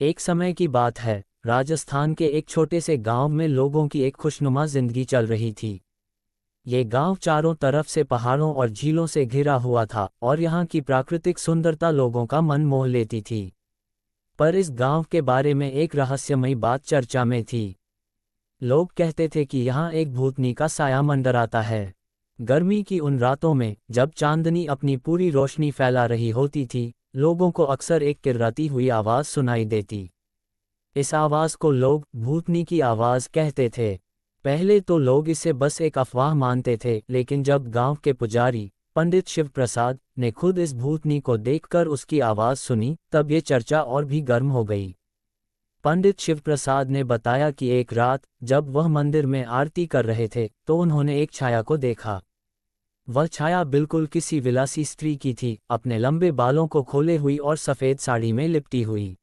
एक समय की बात है, राजस्थान के एक छोटे से गांव में लोगों की एक खुशनुमा जिंदगी चल रही थी। ये गांव चारों तरफ से पहाड़ों और झीलों से घिरा हुआ था और यहाँ की प्राकृतिक सुंदरता लोगों का मन मोह लेती थी। पर इस गांव के बारे में एक रहस्यमयी बात चर्चा में थी। लोग कहते थे कि यहाँ एक भूतनी का साया मंडराता है। गर्मी की उन रातों में जब चांदनी अपनी पूरी रोशनी फैला रही होती थी, लोगों को अक्सर एक किर्राती हुई आवाज़ सुनाई देती। इस आवाज़ को लोग भूतनी की आवाज़ कहते थे। पहले तो लोग इसे बस एक अफवाह मानते थे, लेकिन जब गांव के पुजारी पंडित शिव प्रसाद ने खुद इस भूतनी को देखकर उसकी आवाज़ सुनी, तब ये चर्चा और भी गर्म हो गई। पंडित शिव प्रसाद ने बताया कि एक रात जब वह मंदिर में आरती कर रहे थे तो उन्होंने एक छाया को देखा। वह छाया बिल्कुल किसी विलासी स्त्री की थी, अपने लंबे बालों को खोले हुई और सफ़ेद साड़ी में लिपटी हुई।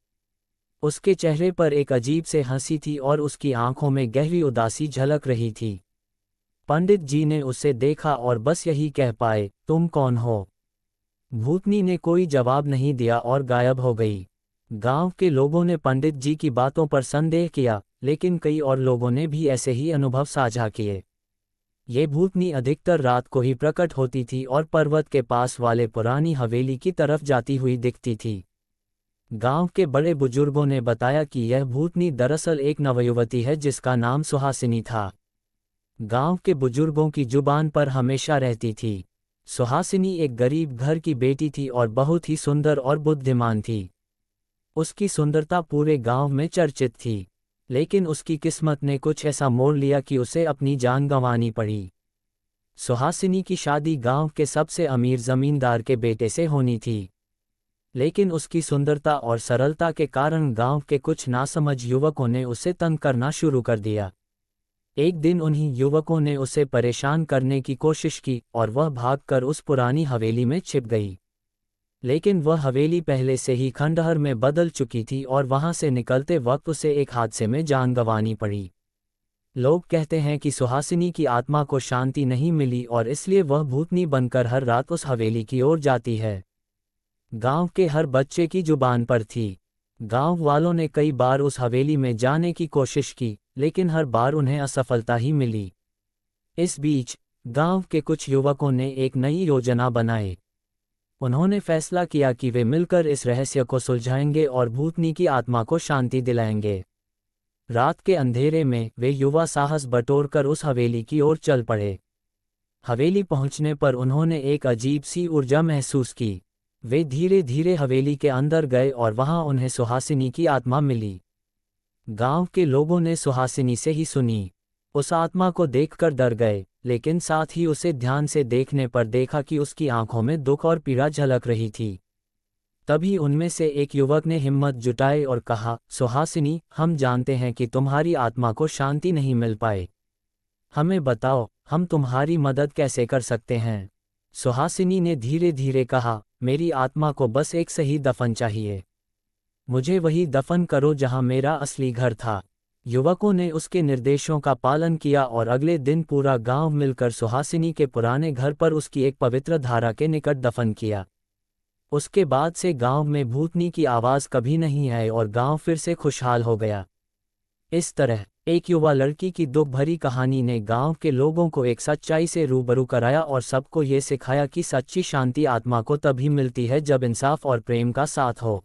उसके चेहरे पर एक अजीब से हंसी थी और उसकी आंखों में गहरी उदासी झलक रही थी। पंडित जी ने उसे देखा और बस यही कह पाए, तुम कौन हो? भूतनी ने कोई जवाब नहीं दिया और गायब हो गई। गांव के लोगों ने पंडित जी की बातों पर संदेह किया, लेकिन कई और लोगों ने भी ऐसे ही अनुभव साझा किए। ये भूतनी अधिकतर रात को ही प्रकट होती थी और पर्वत के पास वाले पुरानी हवेली की तरफ जाती हुई दिखती थी। गांव के बड़े बुजुर्गों ने बताया कि यह भूतनी दरअसल एक नवयुवती है जिसका नाम सुहासिनी था। गांव के बुजुर्गों की जुबान पर हमेशा रहती थी। सुहासिनी एक गरीब घर की बेटी थी और बहुत ही सुंदर और बुद्धिमान थी। उसकी सुंदरता पूरे गांव में चर्चित थी, लेकिन उसकी किस्मत ने कुछ ऐसा मोड़ लिया कि उसे अपनी जान गंवानी पड़ी। सुहासिनी की शादी गांव के सबसे अमीर जमींदार के बेटे से होनी थी, लेकिन उसकी सुंदरता और सरलता के कारण गांव के कुछ नासमझ युवकों ने उसे तंग करना शुरू कर दिया। एक दिन उन्हीं युवकों ने उसे परेशान करने की कोशिश की और वह भागकर उस पुरानी हवेली में छिप गई। लेकिन वह हवेली पहले से ही खंडहर में बदल चुकी थी और वहां से निकलते वक्त उसे एक हादसे में जान गंवानी पड़ी। लोग कहते हैं कि सुहासिनी की आत्मा को शांति नहीं मिली और इसलिए वह भूतनी बनकर हर रात उस हवेली की ओर जाती है। गांव के हर बच्चे की जुबान पर थी। गांव वालों ने कई बार उस हवेली में जाने की कोशिश की, लेकिन हर बार उन्हें असफलता ही मिली। इस बीच गांव के कुछ युवकों ने एक नई योजना बनाई। उन्होंने फैसला किया कि वे मिलकर इस रहस्य को सुलझाएंगे और भूतनी की आत्मा को शांति दिलाएंगे। रात के अंधेरे में वे युवा साहस बटोरकर उस हवेली की ओर चल पड़े। हवेली पहुंचने पर उन्होंने एक अजीब सी ऊर्जा महसूस की। वे धीरे धीरे हवेली के अंदर गए और वहां उन्हें सुहासिनी की आत्मा मिली। गांव के लोगों ने सुहासिनी से ही सुनी। उस आत्मा को देखकर डर गए, लेकिन साथ ही उसे ध्यान से देखने पर देखा कि उसकी आंखों में दुख और पीड़ा झलक रही थी। तभी उनमें से एक युवक ने हिम्मत जुटाई और कहा, सुहासिनी, हम जानते हैं कि तुम्हारी आत्मा को शांति नहीं मिल पाए। हमें बताओ, हम तुम्हारी मदद कैसे कर सकते हैं? सुहासिनी ने धीरे धीरे कहा, मेरी आत्मा को बस एक सही दफन चाहिए। मुझे वही दफन करो जहां मेरा असली घर था। युवकों ने उसके निर्देशों का पालन किया और अगले दिन पूरा गांव मिलकर सुहासिनी के पुराने घर पर उसकी एक पवित्र धारा के निकट दफन किया। उसके बाद से गांव में भूतनी की आवाज़ कभी नहीं आई और गांव फिर से खुशहाल हो गया। इस तरह एक युवा लड़की की दुख भरी कहानी ने गांव के लोगों को एक सच्चाई से रूबरू कराया और सबको ये सिखाया कि सच्ची शांति आत्मा को तभी मिलती है जब इंसाफ और प्रेम का साथ हो।